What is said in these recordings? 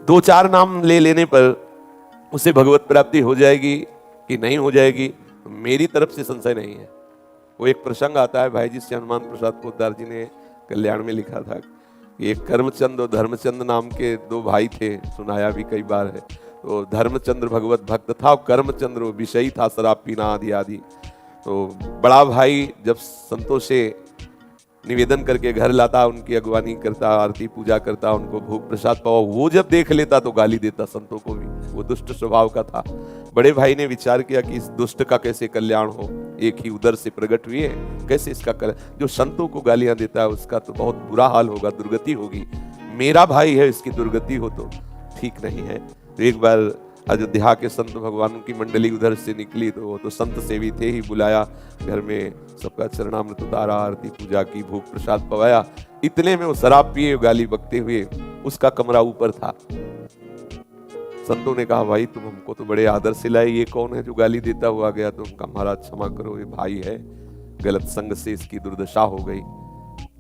दो चार नाम ले लेने पर उसे भगवत प्राप्ति हो जाएगी कि नहीं हो जाएगी, मेरी तरफ से संशय नहीं है। वो एक प्रसंग आता है, भाई जी से हनुमान प्रसाद पोद्दार जी ने कल्याण में लिखा था कि एक कर्मचंद और धर्मचंद नाम के दो भाई थे, सुनाया भी कई बार है। तो धर्मचंद्र भगवत भक्त था और कर्मचंद्र विषयी था, शराब पीना आदि आदि। तो बड़ा भाई जब संतों से निवेदन करके घर लाता, उनकी अगवानी करता, आरती पूजा करता, उनको भोग प्रसाद पावा, वो जब देख लेता तो गाली देता संतों को भी। वो दुष्ट स्वभाव का था। बड़े भाई ने विचार किया कि इस दुष्ट का कैसे कल्याण हो, एक ही उदर से प्रकट हुई है, कैसे इसका जो संतों को गालियां देता है उसका तो बहुत बुरा हाल होगा, दुर्गति होगी। मेरा भाई है, इसकी दुर्गति हो तो ठीक नहीं है। तो एक बार अयोध्या के संत भगवान की मंडली उधर से निकली, तो वो तो संत सेवी थे ही, बुलाया घर में, सबका चरणामृत उतारा, आरती पूजा की, भोग प्रसाद पवाया। इतने में वो शराब पिए गाली बकते हुए, उसका कमरा ऊपर था। संतों ने कहा, भाई तुम हमको तो बड़े आदर से लाए, ये कौन है जो गाली देता हुआ गया? तो उनका, महाराज क्षमा करो, ये भाई है, गलत संग से इसकी दुर्दशा हो गई।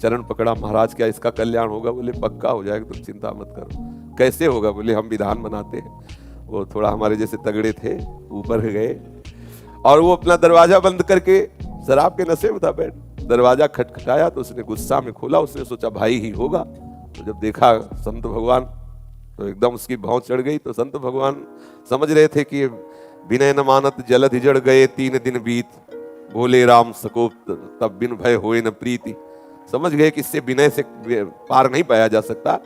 चरण पकड़ा, महाराज क्या इसका कल्याण होगा? बोले पक्का हो जाएगा, तुम चिंता मत करो। कैसे होगा? बोले हम विधान बनाते हैं। वो थोड़ा हमारे जैसे तगड़े थे, ऊपर गए और वो अपना दरवाजा बंद करके, शराब के नशे में था बैठ, दरवाजा खटखटाया तो उसने गुस्सा में खोला। उसने सोचा भाई ही होगा, तो जब देखा संत भगवान तो एकदम उसकी भौं चढ़ गई। तो संत भगवान समझ रहे थे कि विनय न मानत जलध हिजड़ गए 3 दिन बीत, बोले राम सकोप तब बिन भय होए न प्रीति। समझ गए कि इससे विनय से पार नहीं पाया जा सकता।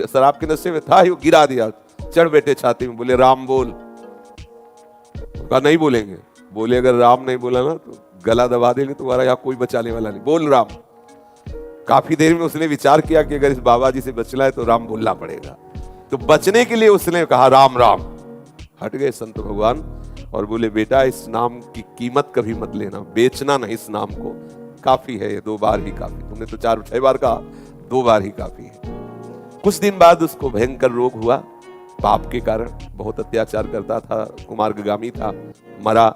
शराब के नशे में था ही, वो गिरा दिया, चढ़ बैठे छाती में, बोले राम बोल। कहा नहीं बोलेंगे। बोले अगर राम नहीं बोला ना तो गला दबा देंगे तुम्हारा, यहाँ कोई बचाने वाला नहीं, बोल राम। काफी देर में उसने विचार किया कि अगर इस बाबा जी से बचना है तो राम बोलना पड़ेगा। तो बचने के लिए उसने कहा राम राम। हट गए संत भगवान और बोले बेटा इस नाम की कीमत कभी मत लेना, बेचना नहीं इस नाम को, काफी है ये, 2 बार ही काफी। तुमने तो 4-6 बार कहा, 2 बार ही काफी है। कुछ दिन बाद उसको भयंकर रोग हुआ, पाप के कारण, बहुत अत्याचार करता था, कुमार्गामी था, मरा।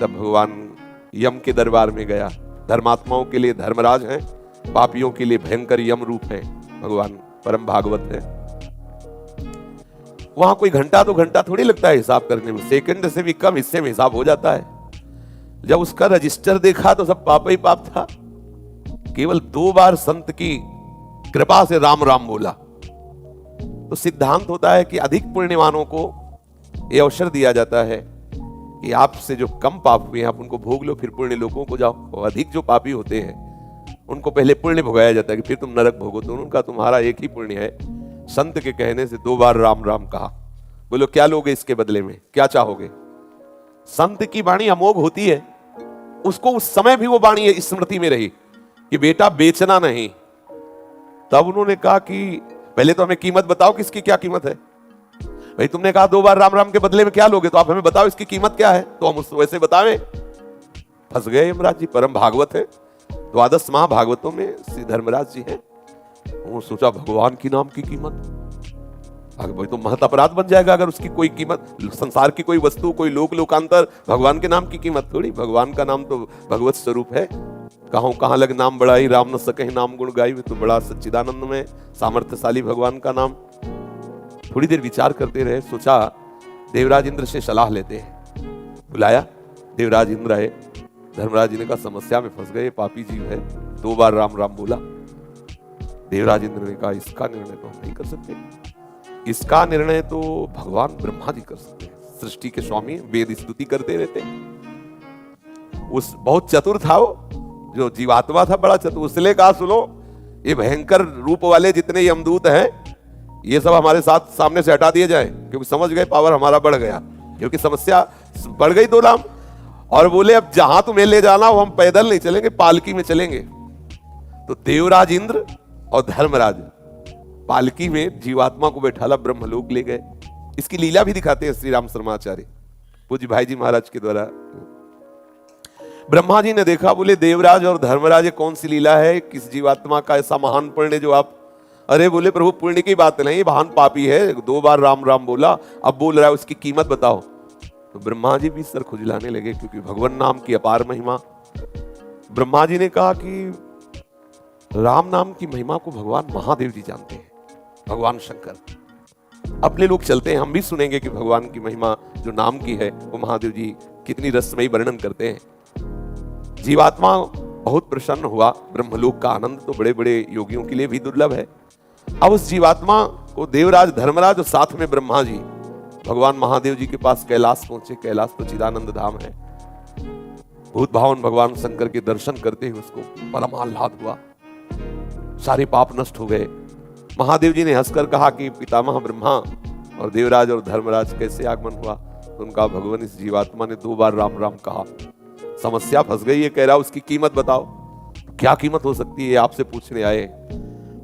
तब भगवान यम के दरबार में गया। धर्मात्माओं के लिए धर्मराज हैं, पापियों के लिए भयंकर यम रूप हैं भगवान, परम भागवत है। वहां कोई घंटा 2 घंटा थोड़ी लगता है हिसाब करने में, सेकंड से भी कम हिस्से में हिसाब हो जाता है। जब उसका रजिस्टर देखा तो सब पाप ही पाप था। केवल 2 बार संत की कृपा से राम राम बोला। तो सिद्धांत होता है कि अधिक पुण्यवानों को यह अवसर दिया जाता है कि आपसे जो कम पाप हुए हैं आप उनको भोग लो, फिर पुण्य लोगों को जाओ। और अधिक जो पापी होते हैं उनको पहले पुण्य भोगाया जाता है कि फिर तुम नरक भोगो। तो उनका तुम्हारा एक ही पुण्य है। संत के कहने से 2 बार राम राम कहा। बोलो क्या लोगे इसके बदले में, क्या चाहोगे? संत की वाणी अमोघ होती है। उसको उस समय भी वो वाणी स्मृति में रही कि बेटा बेचना नहीं। तब उन्होंने कहा कि पहले तो हमें कीमत बताओ, किसकी क्या कीमत है? भाई तुमने कहा 2 बार राम राम के बदले में क्या लोगे, तो आप हमें बताओ इसकी कीमत क्या है, तो हम उसको वैसे बतावें। फंस गए यमराज जी। परम भागवत है, 12 महाभागवतों में श्री धर्मराज जी हैं। वो सोचा भगवान की नाम की कीमत, अगर भाई तो महत अपराध बन जाएगा अगर उसकी कोई कीमत, संसार की कोई वस्तु, कोई लोक लोकांतर, भगवान के नाम की कीमत थोड़ी। भगवान का नाम तो भगवत स्वरूप है। कहां लग नाम बढ़ाई, राम न सके नाम गुण गाई। तो बड़ा सच्चिदानंद में सामर्थ्यशाली भगवान का नाम। थोड़ी देर विचार करते रहे, सोचा देवराज इंद्र से सलाह लेते हैं। बुलाया, देवराज इंद्र आए। धर्मराज जी ने कहा समस्या में फंस गए, पापी जीव है, 2 बार राम राम बोला। देवराज इंद्र ने कहा इसका निर्णय तो हम नहीं कर सकते, इसका निर्णय तो भगवान ब्रह्मा जी कर सकते हैं, सृष्टि के स्वामी, वेद स्तुति करते रहते हैं। उस बहुत चतुर था वो, जो जीवात्मा था बड़ा चतुर। उसने कहा सुनो, ये भयंकर रूप वाले जितने यमदूत हैं ये सब हमारे साथ सामने से हटा दिए जाएं, क्योंकि समझ गए पावर हमारा बढ़ गया, क्योंकि समस्या बढ़ गई 2 राम। और बोले अब जहां तुम्हें ले जाना हो हम पैदल नहीं चलेंगे, पालकी में चलेंगे। तो देवराज इंद्र और धर्मराज पालकी में जीवात्मा को बैठाला, ब्रह्मलोक ले गए। इसकी लीला भी दिखाते हैं श्री राम शर्माचार्य पूज्य भाई जी महाराज के द्वारा। ब्रह्मा जी ने देखा, बोले देवराज और धर्मराज कौन सी लीला है, किस जीवात्मा का ऐसा महान पुण्य जो आप, अरे बोले प्रभु पुण्य की बात नहीं, महान पापी है, 2 बार राम राम बोला, अब बोल रहा है उसकी कीमत बताओ। तो ब्रह्मा जी भी सर खुजलाने लगे, क्योंकि भगवान नाम की अपार महिमा। ब्रह्मा जी ने कहा कि राम नाम की महिमा को भगवान महादेव जी जानते हैं, भगवान शंकर। अपने लोग चलते हैं, हम भी सुनेंगे कि भगवान की महिमा जो नाम की है वो महादेव जी कितनी रसमयी वर्णन करते हैं। जीवात्मा बहुत प्रसन्न हुआ। ब्रह्मलोक का आनंद तो बड़े बड़े योगियों के लिए भी दुर्लभ है। अब उस जीवात्मा को देवराज धर्मराज और साथ में ब्रह्मा जी भगवान महादेव जी के पास कैलाश पहुंचे। कैलाश तो चिदानंद धाम है। भूत भावन भगवान शंकर के दर्शन करते ही उसको परम आह्लाद हुआ, सारे पाप नष्ट हो गए। महादेव जी ने हंसकर कहा कि पितामह ब्रह्मा और देवराज और धर्मराज कैसे आगमन हुआ? तो उनका भगवान इस जीवात्मा ने 2 बार राम राम कहा। समस्या फंस गई है, कह रहा उसकी कीमत बताओ। क्या कीमत हो सकती है आपसे पूछने आए।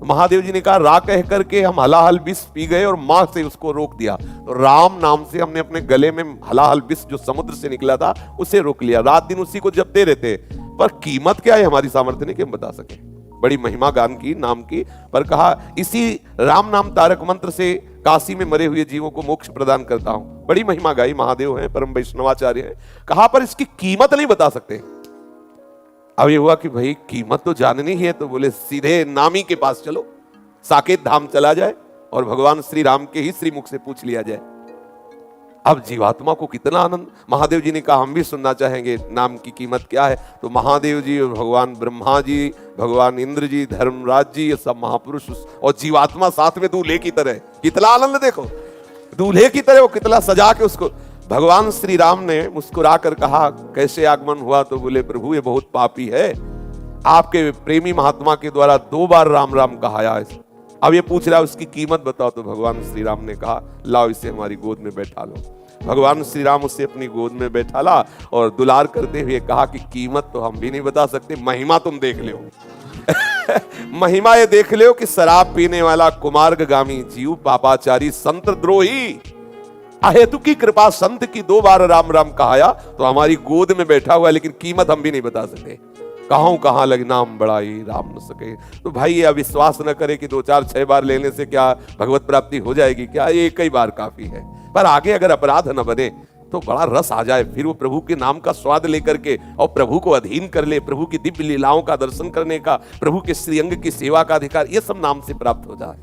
महादेव जी ने कहा रा कह करके हम हलाहल विष पी गए और मां से उसको रोक दिया। तो राम नाम से हमने अपने गले में हलाहल विष जो समुद्र से निकला था उसे रोक लिया। रात दिन उसी को जपते रहते, पर कीमत क्या है हमारी सामर्थ्य नहीं कि हम बता सके। बड़ी महिमा गान की नाम की, पर कहा इसी राम नाम तारक मंत्र से काशी में मरे हुए जीवों को मोक्ष प्रदान करता हूं। बड़ी महिमा गाई, महादेव हैं, परम वैष्णवाचार्य हैं। कहा पर इसकी कीमत नहीं बता सकते। अब ये हुआ कि भाई कीमत तो जाननी ही है, तो बोले सीधे नामी के पास चलो, साकेत धाम चला जाए और भगवान श्री राम के ही श्रीमुख से पूछ लिया जाए। अब जीवात्मा को कितना आनंद। महादेव जी ने कहा हम भी सुनना चाहेंगे नाम की कीमत क्या है। तो महादेव जी और भगवान ब्रह्मा जी, भगवान इंद्र जी, धर्मराज जी, ये सब महापुरुष और जीवात्मा साथ में दूल्हे की तरह। कितना आनंद देखो, दूल्हे की तरह वो कितना सजा के उसको। भगवान श्री राम ने मुस्कुरा कर कहा कैसे आगमन हुआ? तो बोले प्रभु ये बहुत पापी है, आपके प्रेमी महात्मा के द्वारा 2 बार राम राम कहाया है। अब ये पूछ रहा है उसकी कीमत बताओ। तो भगवान श्री राम ने कहा लाओ इसे हमारी गोद में बैठा लो। भगवान श्री राम उसे अपनी गोद में बैठाला और दुलार करते हुए कहा कि कीमत तो हम भी नहीं बता सकते, महिमा तुम देख लो। महिमा ये देख लो कि शराब पीने वाला कुमार्गामी जीव, पापाचारी, संत द्रोही, अहेतु की कृपा संत की 2 बार राम राम कहाया तो हमारी गोद में बैठा हुआ, लेकिन कीमत हम भी नहीं बता सकते। कहां लग नाम बड़ाई राम न सके। तो भाई ये अविश्वास न करे कि 2 4 6 बार लेने से क्या भगवत प्राप्ति हो जाएगी, क्या ये कई बार काफी है। पर आगे अगर अपराध न बने तो बड़ा रस आ जाए, फिर वो प्रभु के नाम का स्वाद लेकर के और प्रभु को अधीन कर ले, प्रभु की दिव्य लीलाओं का दर्शन करने का, प्रभु के श्रीअंग की सेवा का अधिकार, ये सब नाम से प्राप्त हो जाए।